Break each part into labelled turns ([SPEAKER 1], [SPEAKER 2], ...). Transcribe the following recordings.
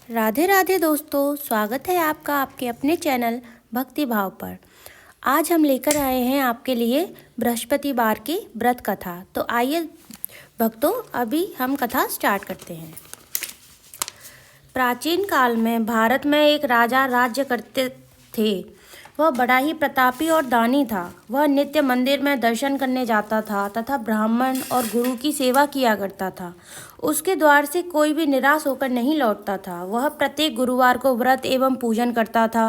[SPEAKER 1] राधे राधे दोस्तों, स्वागत है आपका आपके अपने चैनल भक्ति भाव पर। आज हम लेकर आए हैं आपके लिए बृहस्पतिवार की व्रत कथा। तो आइए भक्तों, अभी हम कथा स्टार्ट करते हैं। प्राचीन काल में भारत में एक राजा राज्य करते थे। वह बड़ा ही प्रतापी और दानी था। वह नित्य मंदिर में दर्शन करने जाता था तथा ब्राह्मण और गुरु की सेवा किया करता था। उसके द्वार से कोई भी निराश होकर नहीं लौटता था। वह प्रत्येक गुरुवार को व्रत एवं पूजन करता था,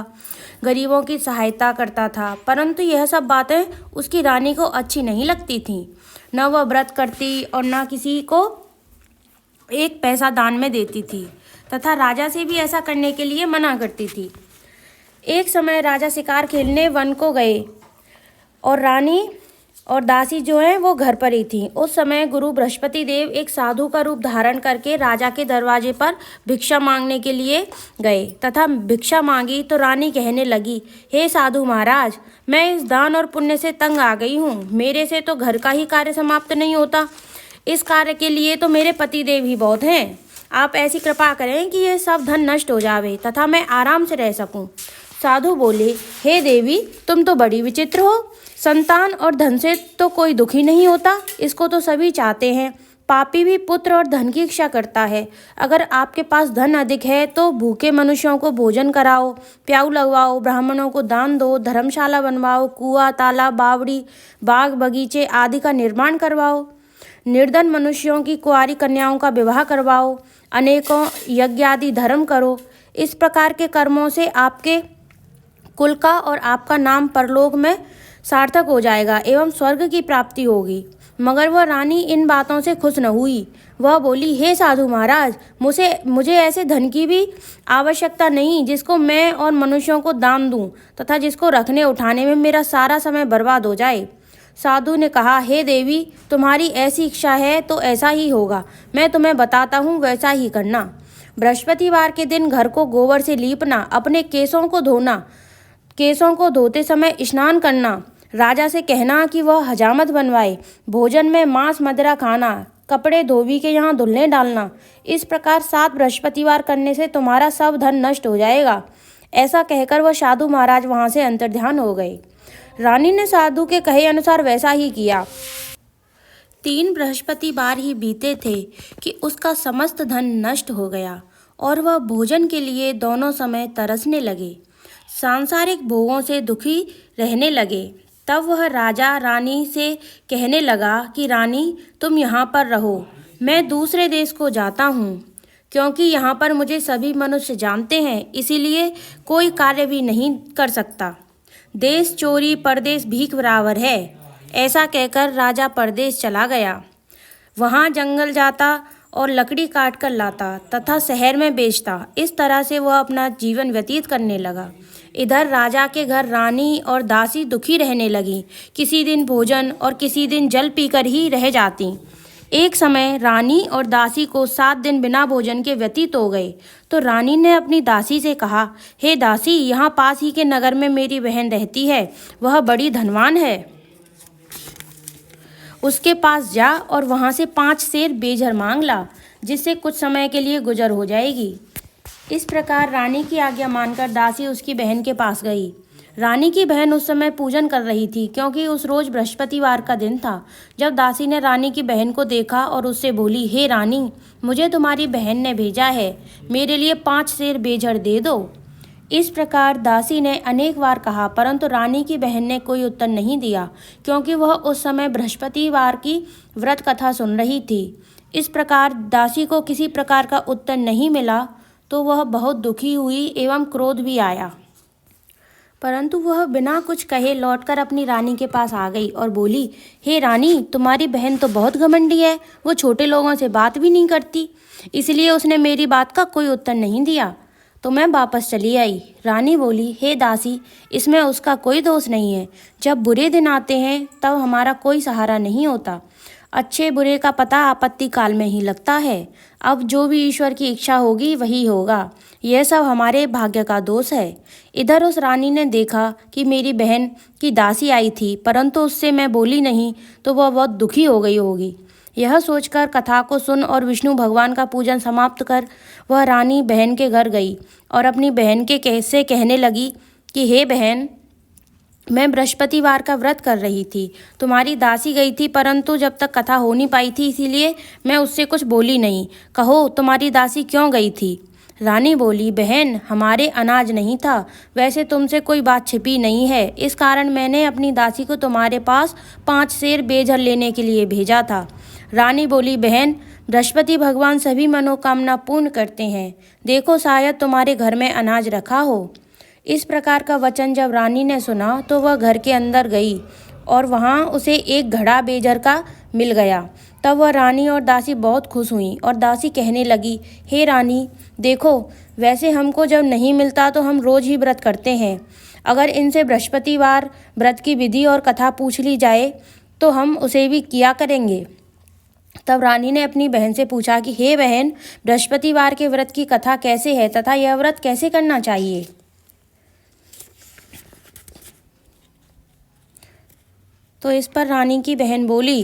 [SPEAKER 1] गरीबों की सहायता करता था। परंतु यह सब बातें उसकी रानी को अच्छी नहीं लगती थीं। न वह व्रत करती और न किसी को एक पैसा दान में देती थी तथा राजा से भी ऐसा करने के लिए मना करती थी। एक समय राजा शिकार खेलने वन को गए और रानी और दासी जो है वो घर पर ही थी। उस समय गुरु बृहस्पति देव एक साधु का रूप धारण करके राजा के दरवाजे पर भिक्षा मांगने के लिए गए तथा भिक्षा मांगी तो रानी कहने लगी, हे साधु महाराज, मैं इस दान और पुण्य से तंग आ गई हूँ। मेरे से तो घर का ही कार्य समाप्त नहीं होता। इस कार्य के लिए तो मेरे पति देव ही बहुत हैं। आप ऐसी कृपा करें कि यह सब धन नष्ट हो जावे तथा मैं आराम से रह सकूं। साधु बोले, हे देवी, तुम तो बड़ी विचित्र हो। संतान और धन से तो कोई दुखी नहीं होता, इसको तो सभी चाहते हैं। पापी भी पुत्र और धन की इच्छा करता है। अगर आपके पास धन अधिक है तो भूखे मनुष्यों को भोजन कराओ, प्याऊ लगवाओ, ब्राह्मणों को दान दो, धर्मशाला बनवाओ, कुआं, तालाब, बावड़ी, बाग बगीचे आदि का निर्माण करवाओ, निर्धन मनुष्यों की कुंवारी कन्याओं का विवाह करवाओ, अनेकों यज्ञ आदि धर्म करो। इस प्रकार के कर्मों से आपके कुल का और आपका नाम परलोक में सार्थक हो जाएगा एवं स्वर्ग की प्राप्ति होगी। मगर वह रानी इन बातों से खुश न हुई। वह बोली, हे साधु महाराज, मुझे ऐसे धन की भी आवश्यकता नहीं जिसको मैं और मनुष्यों को दान दूं तथा जिसको रखने उठाने में मेरा सारा समय बर्बाद हो जाए। साधु ने कहा, हे देवी, तुम्हारी ऐसी इच्छा है तो ऐसा ही होगा। मैं तुम्हें बताता हूँ, वैसा ही करना। बृहस्पतिवार के दिन घर को गोबर से लीपना, अपने केसों को धोना, केसों को धोते समय स्नान करना, राजा से कहना कि वह हजामत बनवाए, भोजन में मांस मदिरा खाना, कपड़े धोबी के यहाँ धुलने डालना। इस प्रकार 7 बृहस्पतिवार करने से तुम्हारा सब धन नष्ट हो जाएगा। ऐसा कहकर वह साधु महाराज वहाँ से अंतर्ध्यान हो गए। रानी ने साधु के कहे अनुसार वैसा ही किया। 3 बृहस्पतिवार ही बीते थे कि उसका समस्त धन नष्ट हो गया और वह भोजन के लिए दोनों समय तरसने लगे, सांसारिक भोगों से दुखी रहने लगे। तब वह राजा रानी से कहने लगा कि रानी, तुम यहाँ पर रहो, मैं दूसरे देश को जाता हूँ, क्योंकि यहाँ पर मुझे सभी मनुष्य जानते हैं, इसीलिए कोई कार्य भी नहीं कर सकता। देश चोरी परदेश भीख बराबर है। ऐसा कहकर राजा परदेश चला गया। वहाँ जंगल जाता और लकड़ी काट कर लाता तथा शहर में बेचता। इस तरह से वह अपना जीवन व्यतीत करने लगा। इधर राजा के घर रानी और दासी दुखी रहने लगी। किसी दिन भोजन और किसी दिन जल पीकर ही रह जाती। एक समय रानी और दासी को 7 दिन बिना भोजन के व्यतीत हो गए। तो रानी ने अपनी दासी से कहा, हे दासी, यहाँ पास ही के नगर में मेरी बहन रहती है। वह बड़ी धनवान है। उसके पास जा और वहाँ से 5 सेर बेझर मांग ला, जिससे कुछ समय के लिए गुजर हो जाएगी। इस प्रकार रानी की आज्ञा मानकर दासी उसकी बहन के पास गई। रानी की बहन उस समय पूजन कर रही थी, क्योंकि उस रोज बृहस्पतिवार का दिन था। जब दासी ने रानी की बहन को देखा और उससे बोली, हे रानी, मुझे तुम्हारी बहन ने भेजा है, मेरे लिए 5 सेर बेझर दे दो। इस प्रकार दासी ने अनेक बार कहा, परंतु रानी की बहन ने कोई उत्तर नहीं दिया, क्योंकि वह उस समय बृहस्पतिवार की व्रत कथा सुन रही थी। इस प्रकार दासी को किसी प्रकार का उत्तर नहीं मिला तो वह बहुत दुखी हुई एवं क्रोध भी आया। परंतु वह बिना कुछ कहे लौटकर अपनी रानी के पास आ गई और बोली, हे रानी, तुम्हारी बहन तो बहुत घमंडी है। वो छोटे लोगों से बात भी नहीं करती, इसलिए उसने मेरी बात का कोई उत्तर नहीं दिया, तो मैं वापस चली आई। रानी बोली, हे दासी, इसमें उसका कोई दोष नहीं है। जब बुरे दिन आते हैं तब हमारा कोई सहारा नहीं होता। अच्छे बुरे का पता आपत्ति काल में ही लगता है। अब जो भी ईश्वर की इच्छा होगी वही होगा। यह सब हमारे भाग्य का दोष है। इधर उस रानी ने देखा कि मेरी बहन की दासी आई थी, परंतु उससे मैं बोली नहीं तो वह बहुत दुखी हो गई होगी। यह सोचकर कथा को सुन और विष्णु भगवान का पूजन समाप्त कर वह रानी बहन के घर गई और अपनी बहन के से कहने लगी कि हे बहन, मैं बृहस्पतिवार का व्रत कर रही थी। तुम्हारी दासी गई थी, परंतु जब तक कथा हो नहीं पाई थी, इसीलिए मैं उससे कुछ बोली नहीं। कहो, तुम्हारी दासी क्यों गई थी? रानी बोली, बहन, हमारे अनाज नहीं था। वैसे तुमसे कोई बात छिपी नहीं है, इस कारण मैंने अपनी दासी को तुम्हारे पास 5 सेर बेजल लेने के लिए भेजा था। रानी बोली, बहन, बृहस्पति भगवान सभी मनोकामना पूर्ण करते हैं। देखो, शायद तुम्हारे घर में अनाज रखा हो। इस प्रकार का वचन जब रानी ने सुना तो वह घर के अंदर गई और वहाँ उसे एक घड़ा बेजर का मिल गया। तब वह रानी और दासी बहुत खुश हुई और दासी कहने लगी, हे रानी, देखो, वैसे हमको जब नहीं मिलता तो हम रोज ही व्रत करते हैं। अगर इनसे बृहस्पतिवार व्रत की विधि और कथा पूछ ली जाए तो हम उसे भी किया करेंगे। तब रानी ने अपनी बहन से पूछा कि हे बहन, बृहस्पतिवार के व्रत की कथा कैसे है तथा यह व्रत कैसे करना चाहिए? तो इस पर रानी की बहन बोली,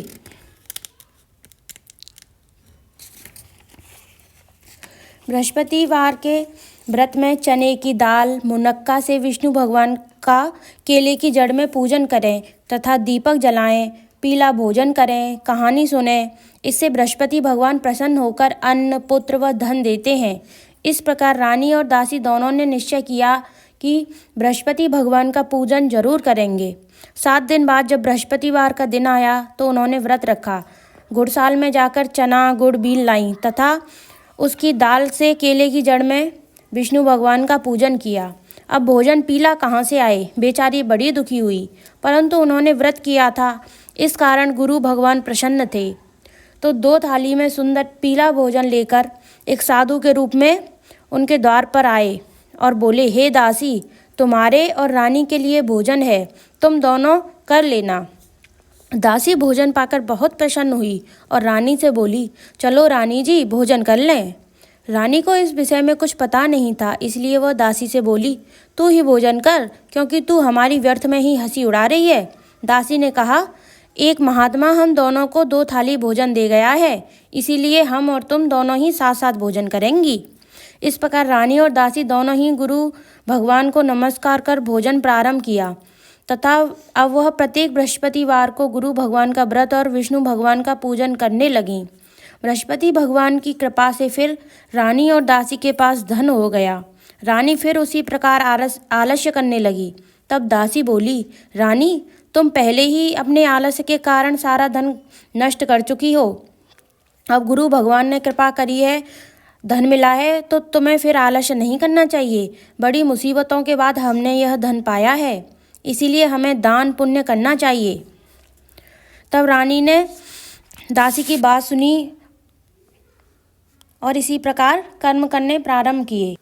[SPEAKER 1] बृहस्पतिवार के व्रत में चने की दाल, मुनक्का से विष्णु भगवान का केले की जड़ में पूजन करें तथा दीपक जलाएं, पीला भोजन करें, कहानी सुनें। इससे बृहस्पति भगवान प्रसन्न होकर अन्न, पुत्र व धन देते हैं। इस प्रकार रानी और दासी दोनों ने निश्चय किया कि बृहस्पति भगवान का पूजन जरूर करेंगे। 7 दिन बाद जब बृहस्पतिवार का दिन आया तो उन्होंने व्रत रखा। गुड़साल में जाकर चना गुड़ बीन लाई तथा उसकी दाल से केले की जड़ में विष्णु भगवान का पूजन किया। अब भोजन पीला कहाँ से आए? बेचारी बड़ी दुखी हुई, परंतु उन्होंने व्रत किया था, इस कारण गुरु भगवान प्रसन्न थे। तो 2 थाली में सुंदर पीला भोजन लेकर एक साधु के रूप में उनके द्वार पर आए और बोले, हे दासी, तुम्हारे और रानी के लिए भोजन है, तुम दोनों कर लेना। दासी भोजन पाकर बहुत प्रसन्न हुई और रानी से बोली, चलो रानी जी, भोजन कर लें। रानी को इस विषय में कुछ पता नहीं था, इसलिए वह दासी से बोली, तू ही भोजन कर, क्योंकि तू हमारी व्यर्थ में ही हंसी उड़ा रही है। दासी ने कहा, एक महात्मा हम दोनों को 2 थाली भोजन दे गया है, इसीलिए हम और तुम दोनों ही साथ साथ भोजन करेंगी। इस प्रकार रानी और दासी दोनों ही गुरु भगवान को नमस्कार कर भोजन प्रारंभ किया तथा अब वह प्रत्येक बृहस्पतिवार को गुरु भगवान का व्रत और विष्णु भगवान का पूजन करने लगीं। बृहस्पति भगवान की कृपा से फिर रानी और दासी के पास धन हो गया। रानी फिर उसी प्रकार आलस्य करने लगी। तब दासी बोली, रानी, तुम पहले ही अपने आलस्य के कारण सारा धन नष्ट कर चुकी हो। अब गुरु भगवान ने कृपा करी है, धन मिला है, तो तुम्हें फिर आलस्य नहीं करना चाहिए। बड़ी मुसीबतों के बाद हमने यह धन पाया है, इसीलिए हमें दान पुण्य करना चाहिए। तब रानी ने दासी की बात सुनी और इसी प्रकार कर्म करने प्रारंभ किए।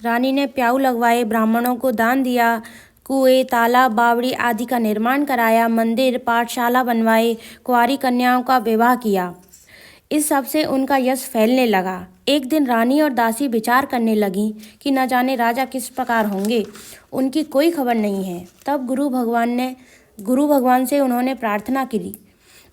[SPEAKER 1] रानी ने प्याऊ लगवाए, ब्राह्मणों को दान दिया, कुएं, तालाब, बावड़ी आदि का निर्माण कराया, मंदिर, पाठशाला बनवाए, कुंवारी कन्याओं का विवाह किया। इस सब से उनका यश फैलने लगा। एक दिन रानी और दासी विचार करने लगीं कि न जाने राजा किस प्रकार होंगे, उनकी कोई खबर नहीं है। तब गुरु भगवान से उन्होंने प्रार्थना की।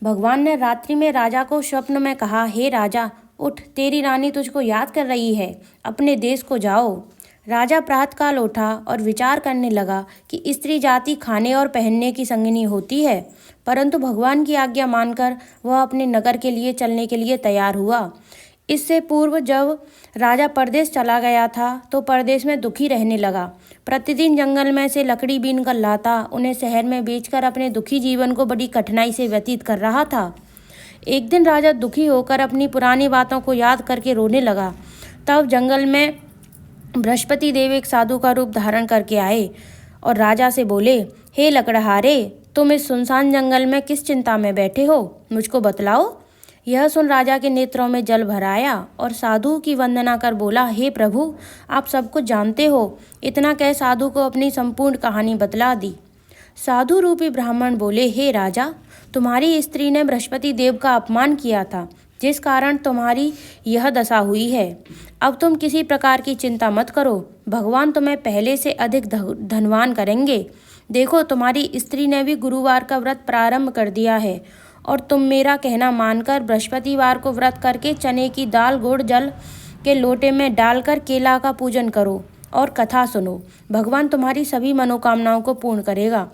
[SPEAKER 1] भगवान ने रात्रि में राजा को स्वप्न में कहा, हे राजा, उठ, तेरी रानी तुझको याद कर रही है, अपने देश को जाओ। राजा प्रातःकाल उठा और विचार करने लगा कि स्त्री जाति खाने और पहनने की संगिनी होती है, परंतु भगवान की आज्ञा मानकर वह अपने नगर के लिए चलने के लिए तैयार हुआ। इससे पूर्व जब राजा परदेश चला गया था तो परदेश में दुखी रहने लगा। प्रतिदिन जंगल में से लकड़ी बीन कर लाता, उन्हें शहर में बेचकर अपने दुखी जीवन को बड़ी कठिनाई से व्यतीत कर रहा था। एक दिन राजा दुखी होकर अपनी पुरानी बातों को याद करके रोने लगा। तब जंगल में बृहस्पति देव एक साधु का रूप धारण करके आए और राजा से बोले, हे लकड़हारे, तुम इस सुनसान जंगल में किस चिंता में बैठे हो, मुझको बतलाओ। यह सुन राजा के नेत्रों में जल भर आया और साधु की वंदना कर बोला, हे प्रभु, आप सब कुछ जानते हो। इतना कह साधु को अपनी संपूर्ण कहानी बतला दी। साधु रूपी ब्राह्मण बोले, हे राजा, तुम्हारी स्त्री ने बृहस्पति देव का अपमान किया था, जिस कारण तुम्हारी यह दशा हुई है। अब तुम किसी प्रकार की चिंता मत करो, भगवान तुम्हें पहले से अधिक धनवान करेंगे। देखो, तुम्हारी स्त्री ने भी गुरुवार का व्रत प्रारंभ कर दिया है और तुम मेरा कहना मानकर बृहस्पतिवार को व्रत करके चने की दाल गुड़ जल के लोटे में डालकर केला का पूजन करो और कथा सुनो। भगवान तुम्हारी सभी मनोकामनाओं को पूर्ण करेगा।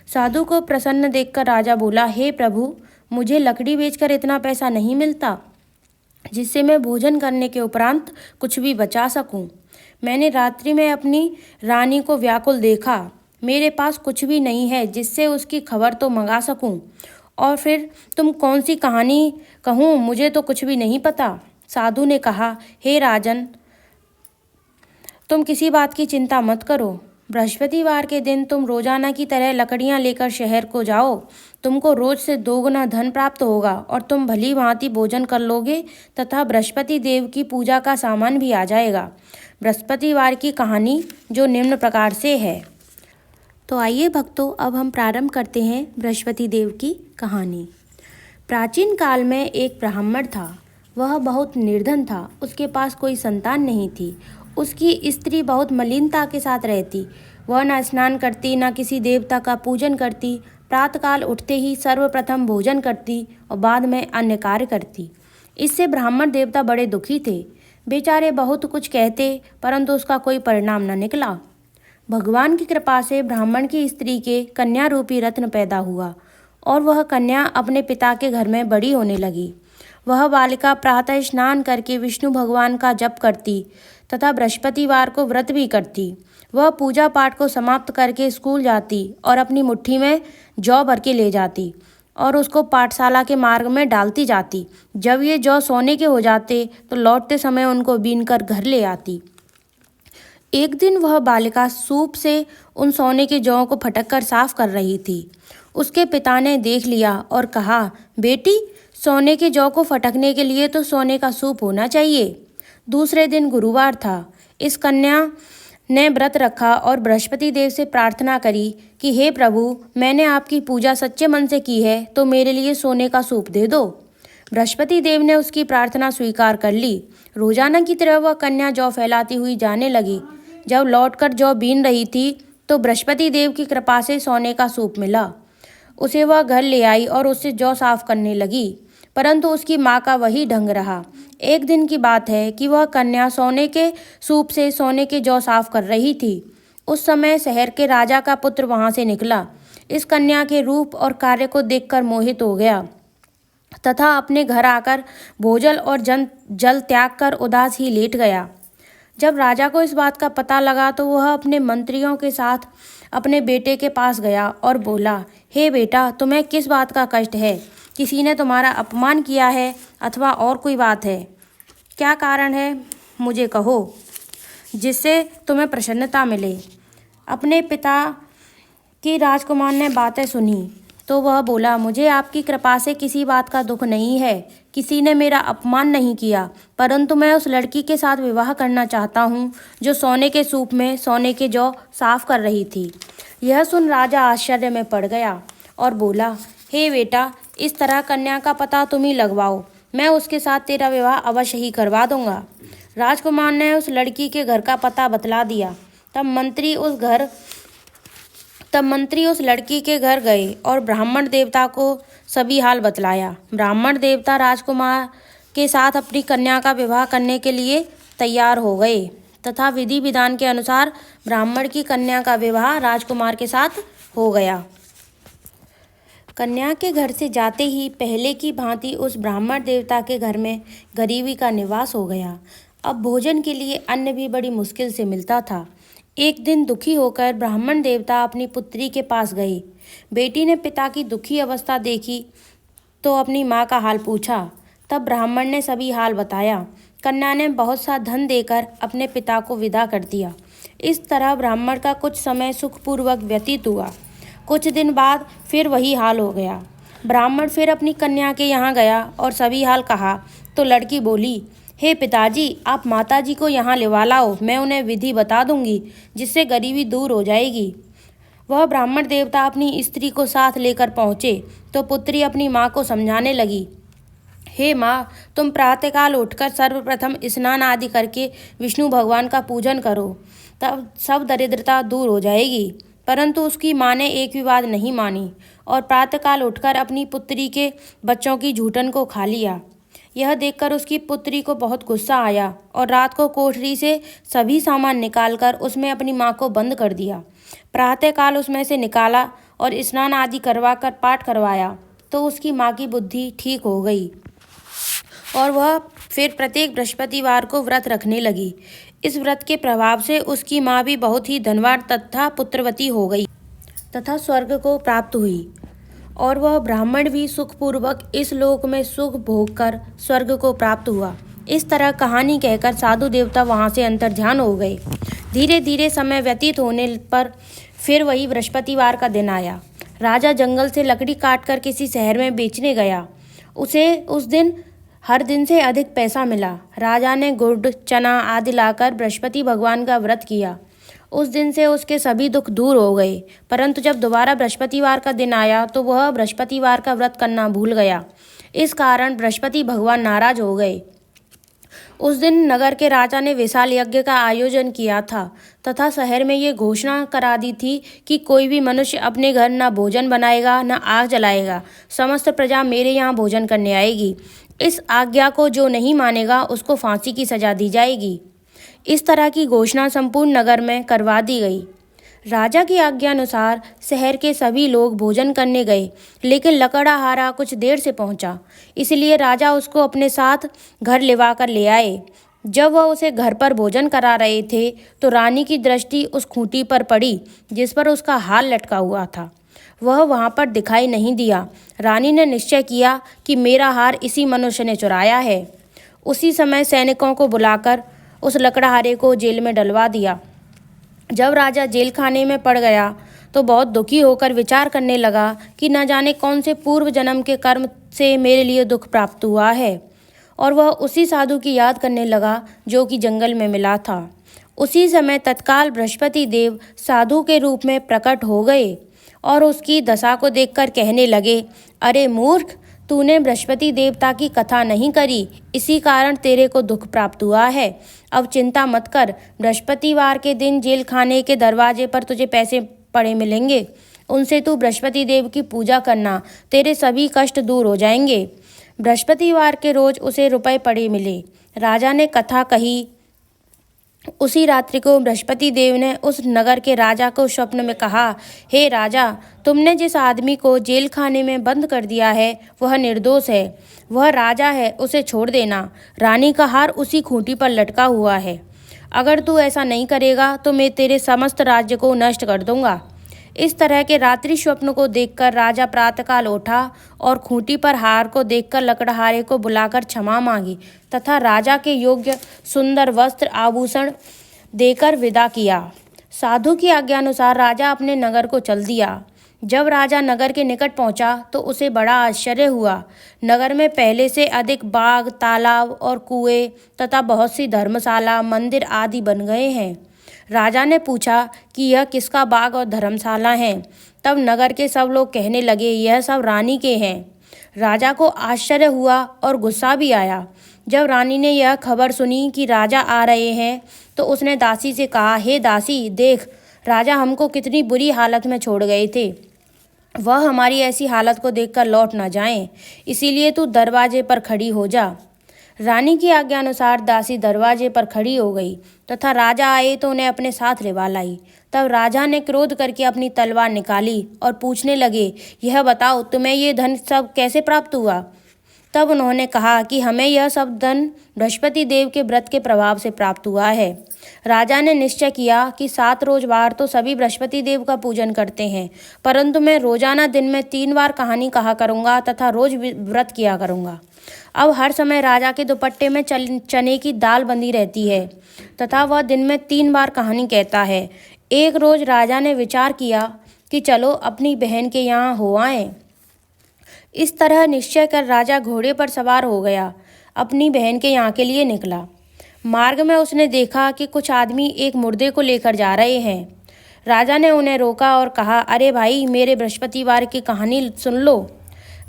[SPEAKER 1] साधु को प्रसन्न देखकर राजा बोला, हे प्रभु, मुझे लकड़ी बेचकर इतना पैसा नहीं मिलता जिससे मैं भोजन करने के उपरांत कुछ भी बचा सकूं। मैंने रात्रि में अपनी रानी को व्याकुल देखा। मेरे पास कुछ भी नहीं है जिससे उसकी खबर तो मंगा सकूं। और फिर तुम कौन सी कहानी कहूँ, मुझे तो कुछ भी नहीं पता। साधु ने कहा, हे राजन, तुम किसी बात की चिंता मत करो। बृहस्पतिवार के दिन तुम रोजाना की तरह लकड़ियां लेकर शहर को जाओ। तुमको रोज से 2 गुना धन प्राप्त होगा और तुम भली भांति भोजन कर लोगे तथा बृहस्पति देव की पूजा का सामान भी आ जाएगा। बृहस्पतिवार की कहानी जो निम्न प्रकार से है। तो आइए भक्तों, अब हम प्रारंभ करते हैं बृहस्पति देव की कहानी। प्राचीन काल में एक ब्राह्मण था। वह बहुत निर्धन था। उसके पास कोई संतान नहीं थी। उसकी स्त्री बहुत मलिनता के साथ रहती। वह न स्नान करती, न किसी देवता का पूजन करती। प्रातःकाल उठते ही सर्वप्रथम भोजन करती और बाद में अन्य कार्य करती। इससे ब्राह्मण देवता बड़े दुखी थे। बेचारे बहुत कुछ कहते, परंतु उसका कोई परिणाम न निकला। भगवान की कृपा से ब्राह्मण की स्त्री के कन्या रूपी रत्न पैदा हुआ और वह कन्या अपने पिता के घर में बड़ी होने लगी। वह बालिका प्रातः स्नान करके विष्णु भगवान का जप करती तथा बृहस्पतिवार को व्रत भी करती। वह पूजा पाठ को समाप्त करके स्कूल जाती और अपनी मुट्ठी में जौ भर के ले जाती और उसको पाठशाला के मार्ग में डालती जाती। जब ये जौ सोने के हो जाते तो लौटते समय उनको बीनकर घर ले आती। एक दिन वह बालिका सूप से उन सोने के जौ को फटक कर साफ कर रही थी। उसके पिता ने देख लिया और कहा, बेटी, सोने के जौ को फटकने के लिए तो सोने का सूप होना चाहिए। दूसरे दिन गुरुवार था। इस कन्या ने व्रत रखा और बृहस्पति देव से प्रार्थना करी कि हे प्रभु, मैंने आपकी पूजा सच्चे मन से की है तो मेरे लिए सोने का सूप दे दो। बृहस्पति देव ने उसकी प्रार्थना स्वीकार कर ली। रोजाना की तरह वह कन्या जौ फैलाती हुई जाने लगी। जब लौटकर जौ बीन रही थी तो बृहस्पति देव की कृपा से सोने का सूप मिला। उसे वह घर ले आई और उससे जौ साफ करने लगी, परंतु उसकी माँ का वही ढंग रहा। एक दिन की बात है कि वह कन्या सोने के सूप से सोने के जौ साफ कर रही थी। उस समय शहर के राजा का पुत्र वहां से निकला। इस कन्या के रूप और कार्य को देखकर मोहित हो गया तथा अपने घर आकर भोजन और जल त्याग कर उदास ही लेट गया। जब राजा को इस बात का पता लगा तो वह अपने मंत्रियों के साथ अपने बेटे के पास गया और बोला, हे बेटा, तुम्हें किस बात का कष्ट है? किसी ने तुम्हारा अपमान किया है अथवा और कोई बात है? क्या कारण है, मुझे कहो, जिससे तुम्हें प्रसन्नता मिले। अपने पिता की राजकुमार ने बातें सुनी तो वह बोला, मुझे आपकी कृपा से किसी बात का दुख नहीं है। किसी ने मेरा अपमान नहीं किया, परंतु मैं उस लड़की के साथ विवाह करना चाहता हूँ जो सोने के सूप में सोने के जौ साफ कर रही थी। यह सुन राजा आश्चर्य में पड़ गया और बोला, हे बेटा, इस तरह कन्या का पता तुम ही लगवाओ। मैं उसके साथ तेरा विवाह अवश्य ही करवा दूंगा। राजकुमार ने उस लड़की के घर का पता बतला दिया। तब मंत्री उस लड़की के घर गए और ब्राह्मण देवता को सभी हाल बतलाया। ब्राह्मण देवता राजकुमार के साथ अपनी कन्या का विवाह करने के लिए तैयार हो गए तथा विधि विधान के अनुसार ब्राह्मण की कन्या का विवाह राजकुमार के साथ हो गया। कन्या के घर से जाते ही पहले की भांति उस ब्राह्मण देवता के घर में गरीबी का निवास हो गया। अब भोजन के लिए अन्न भी बड़ी मुश्किल से मिलता था। एक दिन दुखी होकर ब्राह्मण देवता अपनी पुत्री के पास गए। बेटी ने पिता की दुखी अवस्था देखी तो अपनी माँ का हाल पूछा। तब ब्राह्मण ने सभी हाल बताया। कन्या ने बहुत सा धन देकर अपने पिता को विदा कर दिया। इस तरह ब्राह्मण का कुछ समय सुखपूर्वक व्यतीत हुआ। कुछ दिन बाद फिर वही हाल हो गया। ब्राह्मण फिर अपनी कन्या के यहाँ गया और सभी हाल कहा तो लड़की बोली, हे पिताजी, आप माताजी को यहाँ लेवा लाओ, मैं उन्हें विधि बता दूंगी जिससे गरीबी दूर हो जाएगी। वह ब्राह्मण देवता अपनी स्त्री को साथ लेकर पहुँचे तो पुत्री अपनी माँ को समझाने लगी, हे माँ, तुम प्रातःकाल उठकर सर्वप्रथम स्नान आदि करके विष्णु भगवान का पूजन करो, तब सब दरिद्रता दूर हो जाएगी। परंतु उसकी माँ ने एक भी बात नहीं मानी और प्रातःकाल उठकर अपनी पुत्री के बच्चों की जूठन को खा लिया। यह देखकर उसकी पुत्री को बहुत गुस्सा आया और रात को कोठरी से सभी सामान निकालकर उसमें अपनी माँ को बंद कर दिया। प्रातःकाल उसमें से निकाला और स्नान आदि करवाकर पाठ करवाया तो उसकी माँ की बुद्धि ठीक हो गई और वह फिर प्रत्येक बृहस्पतिवार को व्रत रखने लगी। इस व्रत के प्रभाव से उसकी माँ भी बहुत ही धनवान तथा पुत्रवती हो गई तथा स्वर्ग को प्राप्त हुई और वह ब्राह्मण भी सुखपूर्वक इस लोक में सुख भोग कर स्वर्ग को प्राप्त हुआ। इस तरह कहानी कहकर साधु देवता वहाँ से अंतर्ध्यान हो गए। धीरे धीरे समय व्यतीत होने पर फिर वही बृहस्पतिवार का दिन आया। राजा जंगल से लकड़ी काटकर किसी शहर में बेचने गया। उसे उस दिन हर दिन से अधिक पैसा मिला। राजा ने गुड़ चना आदि लाकर बृहस्पति भगवान का व्रत किया। उस दिन से उसके सभी दुख दूर हो गए। परंतु जब दोबारा बृहस्पतिवार का दिन आया तो वह बृहस्पतिवार का व्रत करना भूल गया। इस कारण बृहस्पति भगवान नाराज हो गए। उस दिन नगर के राजा ने विशाल यज्ञ का आयोजन किया था तथा शहर में ये घोषणा करा दी थी कि कोई भी मनुष्य अपने घर न भोजन बनाएगा न आग जलाएगा। समस्त प्रजा मेरे यहाँ भोजन करने आएगी। इस आज्ञा को जो नहीं मानेगा उसको फांसी की सजा दी जाएगी। इस तरह की घोषणा संपूर्ण नगर में करवा दी गई। राजा की आज्ञा अनुसार शहर के सभी लोग भोजन करने गए, लेकिन लकड़हारा कुछ देर से पहुंचा, इसलिए राजा उसको अपने साथ घर लिवा कर ले आए। जब वह उसे घर पर भोजन करा रहे थे तो रानी की दृष्टि उस खूंटी पर पड़ी जिस पर उसका हार लटका हुआ था। वह वहां पर दिखाई नहीं दिया। रानी ने निश्चय किया कि मेरा हार इसी मनुष्य ने चुराया है। उसी समय सैनिकों को बुलाकर उस लकड़हारे को जेल में डलवा दिया। जब राजा जेल खाने में पड़ गया तो बहुत दुखी होकर विचार करने लगा कि न जाने कौन से पूर्व जन्म के कर्म से मेरे लिए दुख प्राप्त हुआ है, और वह उसी साधु की याद करने लगा जो कि जंगल में मिला था। उसी समय तत्काल बृहस्पति देव साधु के रूप में प्रकट हो गए और उसकी दशा को देखकर कहने लगे, अरे मूर्ख, तूने बृहस्पति देवता की कथा नहीं करी, इसी कारण तेरे को दुख प्राप्त हुआ है। अब चिंता मत कर, बृहस्पतिवार के दिन जेल खाने के दरवाजे पर तुझे पैसे पड़े मिलेंगे। उनसे तू बृहस्पति देव की पूजा करना, तेरे सभी कष्ट दूर हो जाएंगे। बृहस्पतिवार के रोज उसे रुपए पड़े मिले। राजा ने कथा कही। उसी रात्रि को बृहस्पति देव ने उस नगर के राजा को स्वप्न में कहा, हे राजा, तुमने जिस आदमी को जेल खाने में बंद कर दिया है वह निर्दोष है। वह राजा है, उसे छोड़ देना। रानी का हार उसी खूंटी पर लटका हुआ है। अगर तू ऐसा नहीं करेगा तो मैं तेरे समस्त राज्य को नष्ट कर दूंगा। इस तरह के रात्रि स्वप्न को देखकर राजा प्रातःकाल उठा और खूंटी पर हार को देखकर लकड़हारे को बुलाकर क्षमा मांगी तथा राजा के योग्य सुंदर वस्त्र आभूषण देकर विदा किया। साधु की आज्ञानुसार राजा अपने नगर को चल दिया। जब राजा नगर के निकट पहुंचा तो उसे बड़ा आश्चर्य हुआ। नगर में पहले से अधिक बाग, तालाब और कुएं तथा बहुत सी धर्मशाला, मंदिर आदि बन गए हैं। राजा ने पूछा कि यह किसका बाग और धर्मशाला है। तब नगर के सब लोग कहने लगे, यह सब रानी के हैं। राजा को आश्चर्य हुआ और गुस्सा भी आया। जब रानी ने यह खबर सुनी कि राजा आ रहे हैं तो उसने दासी से कहा, हे दासी, देख, राजा हमको कितनी बुरी हालत में छोड़ गए थे। वह हमारी ऐसी हालत को देखकर लौट न जाएं, इसीलिए तू दरवाजे पर खड़ी हो जा। रानी की आज्ञा अनुसार दासी दरवाजे पर खड़ी हो गई तथा राजा आए तो उन्हें अपने साथ लिवा लाई। तब राजा ने क्रोध करके अपनी तलवार निकाली और पूछने लगे, यह बताओ, तुम्हें ये धन सब कैसे प्राप्त हुआ। तब उन्होंने कहा कि हमें यह सब धन बृहस्पति देव के व्रत के प्रभाव से प्राप्त हुआ है। राजा ने निश्चय किया कि 7 रोज बार तो सभी बृहस्पति देव का पूजन करते हैं, परंतु मैं रोजाना दिन में 3 बार कहानी कहा करूँगा तथा रोज व्रत किया करूँगा। अब हर समय राजा के दुपट्टे में चने की दाल बंधी रहती है तथा वह दिन में 3 बार कहानी कहता है। एक रोज राजा ने विचार किया कि चलो अपनी बहन के यहाँ हो आएं। इस तरह निश्चय कर राजा घोड़े पर सवार हो गया, अपनी बहन के यहाँ के लिए निकला। मार्ग में उसने देखा कि कुछ आदमी एक मुर्दे को लेकर जा रहे हैं। राजा ने उन्हें रोका और कहा, अरे भाई, मेरे बृहस्पतिवार की कहानी सुन लो।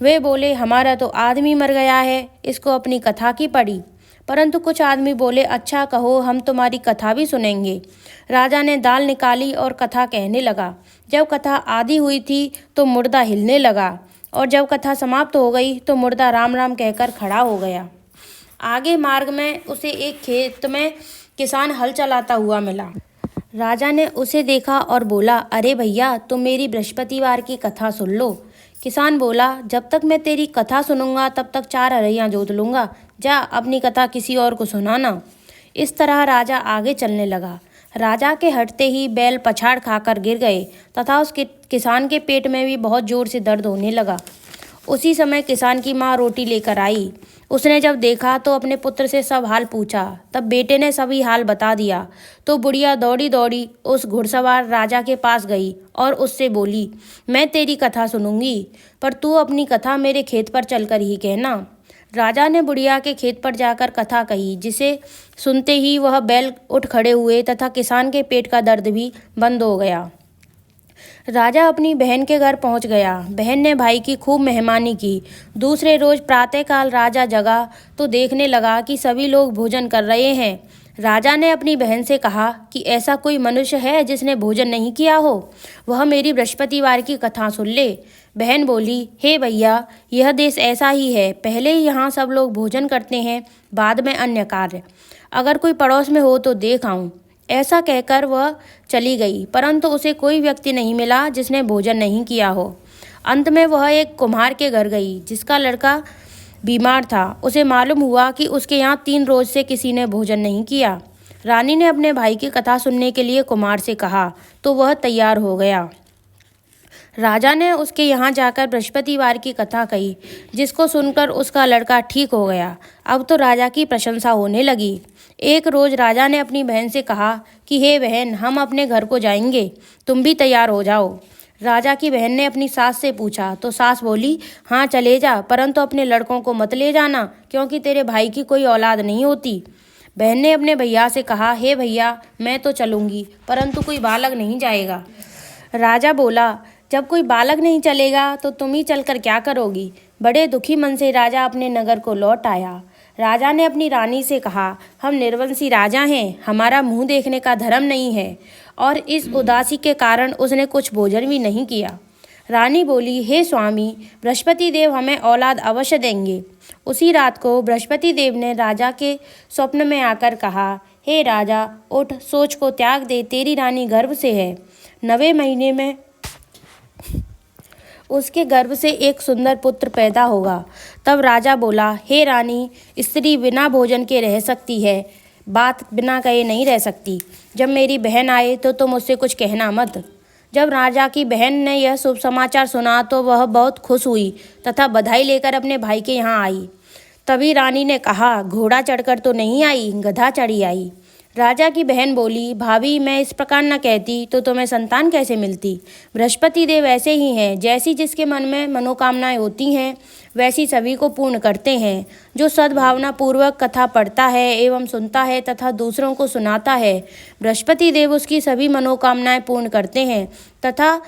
[SPEAKER 1] वे बोले, हमारा तो आदमी मर गया है, इसको अपनी कथा की पड़ी। परंतु कुछ आदमी बोले, अच्छा कहो, हम तुम्हारी कथा भी सुनेंगे। राजा ने दाल निकाली और कथा कहने लगा। जब कथा आधी हुई थी तो मुर्दा हिलने लगा, और जब कथा समाप्त हो गई तो मुर्दा राम राम कहकर खड़ा हो गया। आगे मार्ग में उसे एक खेत में किसान हल चलाता हुआ मिला। राजा ने उसे देखा और बोला, अरे भैया, तुम मेरी बृहस्पतिवार की कथा सुन लो। किसान बोला, जब तक मैं तेरी कथा सुनूंगा तब तक 4 अरैयां जोत लूंगा। जा, अपनी कथा किसी और को सुनाना। इस तरह राजा आगे चलने लगा। राजा के हटते ही बैल पछाड़ खाकर गिर गए तथा उस किसान के पेट में भी बहुत जोर से दर्द होने लगा। उसी समय किसान की माँ रोटी लेकर आई। उसने जब देखा तो अपने पुत्र से सब हाल पूछा। तब बेटे ने सभी हाल बता दिया तो बुढ़िया दौड़ी दौड़ी उस घुड़सवार राजा के पास गई और उससे बोली, मैं तेरी कथा सुनूंगी, पर तू अपनी कथा मेरे खेत पर चलकर ही कहना। राजा ने बुढ़िया के खेत पर जाकर कथा कही, जिसे सुनते ही वह बैल उठ खड़े हुए तथा किसान के पेट का दर्द भी बंद हो गया। राजा अपनी बहन के घर पहुंच गया। बहन ने भाई की खूब मेहमानी की। दूसरे रोज प्रातःकाल राजा जगा तो देखने लगा कि सभी लोग भोजन कर रहे हैं। राजा ने अपनी बहन से कहा कि ऐसा कोई मनुष्य है जिसने भोजन नहीं किया हो, वह मेरी बृहस्पतिवार की कथा सुन ले। बहन बोली, हे भैया, यह देश ऐसा ही है, पहले यहाँ सब लोग भोजन करते हैं, बाद में अन्य कार्य। अगर कोई पड़ोस में हो तो देख आऊं। ऐसा कहकर वह चली गई, परंतु उसे कोई व्यक्ति नहीं मिला जिसने भोजन नहीं किया हो। अंत में वह एक कुम्हार के घर गई जिसका लड़का बीमार था। उसे मालूम हुआ कि उसके यहाँ 3 रोज से किसी ने भोजन नहीं किया। रानी ने अपने भाई की कथा सुनने के लिए कुम्हार से कहा तो वह तैयार हो गया। राजा ने उसके यहाँ जाकर बृहस्पतिवार की कथा कही, जिसको सुनकर उसका लड़का ठीक हो गया। अब तो राजा की प्रशंसा होने लगी। एक रोज राजा ने अपनी बहन से कहा कि हे बहन, हम अपने घर को जाएंगे, तुम भी तैयार हो जाओ। राजा की बहन ने अपनी सास से पूछा तो सास बोली, हाँ चले जा, परंतु अपने लड़कों को मत ले जाना, क्योंकि तेरे भाई की कोई औलाद नहीं होती। बहन ने अपने भैया से कहा, हे भैया, मैं तो चलूंगी, परंतु कोई बालक नहीं जाएगा। राजा बोला, जब कोई बालक नहीं चलेगा तो तुम ही चलकर क्या करोगी। बड़े दुखी मन से राजा अपने नगर को लौट आया। राजा ने अपनी रानी से कहा, हम निर्वंशी राजा हैं, हमारा मुंह देखने का धर्म नहीं है, और इस उदासी के कारण उसने कुछ भोजन भी नहीं किया। रानी बोली, हे स्वामी, बृहस्पति देव हमें औलाद अवश्य देंगे। उसी रात को बृहस्पति देव ने राजा के स्वप्न में आकर कहा, हे राजा, उठ, सोच को त्याग दे, तेरी रानी गर्भ से है। 9वें महीने में उसके गर्भ से एक सुंदर पुत्र पैदा होगा। तब राजा बोला, हे रानी, स्त्री बिना भोजन के रह सकती है, बात बिना कहे नहीं रह सकती। जब मेरी बहन आए तो तुम उससे कुछ कहना मत। जब राजा की बहन ने यह शुभ समाचार सुना तो वह बहुत खुश हुई तथा बधाई लेकर अपने भाई के यहाँ आई। तभी रानी ने कहा, घोड़ा चढ़कर तो नहीं आई, गधा चढ़ी आई। राजा की बहन बोली, भाभी, मैं इस प्रकार न कहती तो तुम्हें संतान कैसे मिलती। बृहस्पति देव ऐसे ही हैं, जैसी जिसके मन में मनोकामनाएं होती हैं वैसी सभी को पूर्ण करते हैं। जो सद्भावना पूर्वक कथा पढ़ता है एवं सुनता है तथा दूसरों को सुनाता है, बृहस्पति देव उसकी सभी मनोकामनाएं पूर्ण करते हैं तथा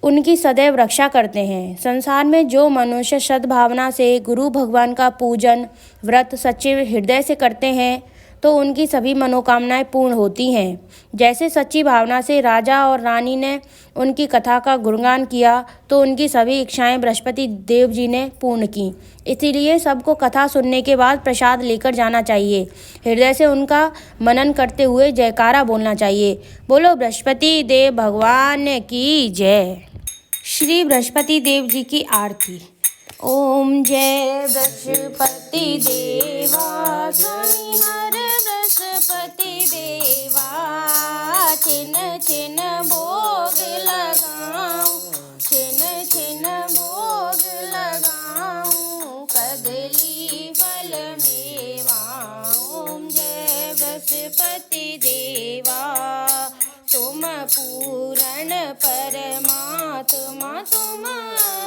[SPEAKER 1] उनकी सदैव रक्षा करते हैं। संसार में जो मनुष्य सद्भावना से गुरु भगवान का पूजन व्रत सच्चे हृदय से करते हैं तो उनकी सभी मनोकामनाएं पूर्ण होती हैं। जैसे सच्ची भावना से राजा और रानी ने उनकी कथा का गुणगान किया तो उनकी सभी इच्छाएं बृहस्पति देव जी ने पूर्ण की। इसीलिए सबको कथा सुनने के बाद प्रसाद लेकर जाना चाहिए। हृदय से उनका मनन करते हुए जयकारा बोलना चाहिए। बोलो बृहस्पति देव भगवान की जय। श्री बृहस्पति देव जी की आरती। ओम जय बृहस्पति देवा, स्वामी हर बृहस्पति देवा। छिन छिन भोग लगाऊं, छिन छिन भोग लगाऊं, कदली फल मेवा। ओम जय बृहस्पति देवा, तुम पूरण परमात्मा, तुम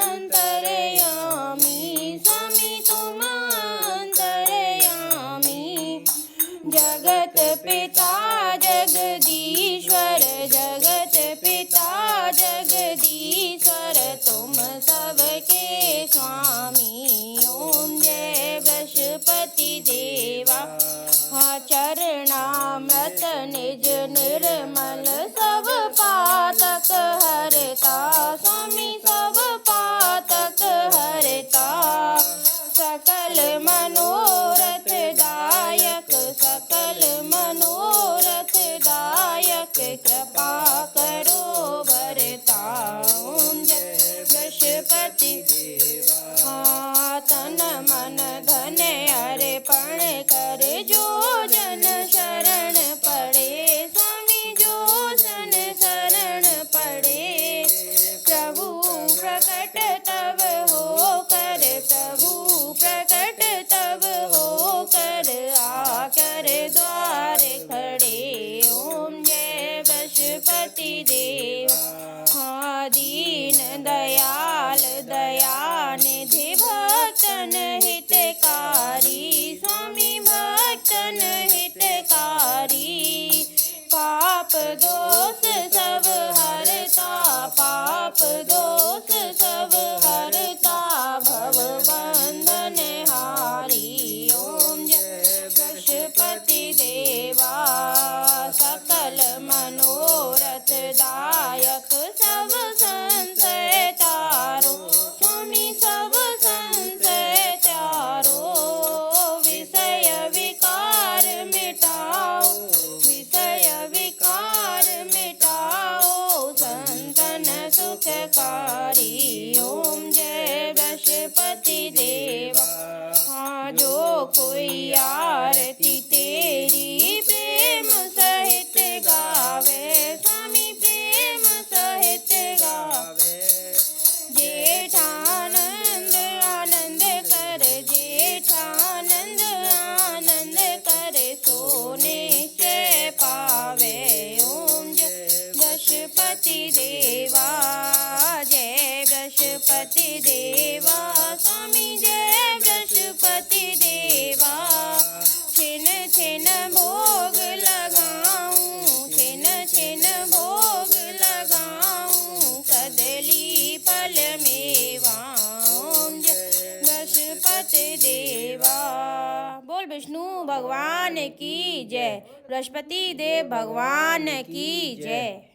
[SPEAKER 1] अंतर्यामी, स्वामी तुम अंतर्यामी। जगत पिता जगदीश्वर, जगत पिता जगदीश्वर, तुम सबके स्वामी। ओम जय बृहस्पति देवा। निज निर्मल सब पातक हरता। स्वामी सब पातक हरता। सकल मनोरथ दायक सकल मनोरथ दायक कृपा करो भरता। ओम जय बृहस्पति तन मन धन अर्पण कर जो जन शरण पड़े। स्वामी जो जन शरण पड़े। प्रभु प्रकट तब हो कर प्रभु प्रकट तब हो कर आकर द्वार खड़े। ओम जय बृहस्पति देव दीन दयाल दयानिधि भक्तन हितकारी। स्वामी भक्तन हितकारी। पाप दोष सब हरता पाप दोष सब हरता भव बंधन हारी। ओम जय बृहस्पति देवा सकल मनोरथ दायक सब संशय तारो। स्वामी सब संशय तारो। विषय विकार मिटाओ विषय विकार मिटाओ संतन सुखकारी। ओम जय बृहस्पति देवा जो कोई आरती तेरी प्रेम सहित गावे। स्वामी प्रेम सहित गावे। जेठानंद आनंद कर जेठानंद आनंद कर सोने से पावे। ओम जय बृहस्पति देवा जय बृहस्पति देवा। स्वामी जय बृहस्पति देवा। छिन छिन भोग लगाऊं छिन छिन भोग लगाऊं कदली फल मेवा। ओम जय बृहस्पति देवा। बोल विष्णु भगवान की जय। बृहस्पति देव भगवान की जय।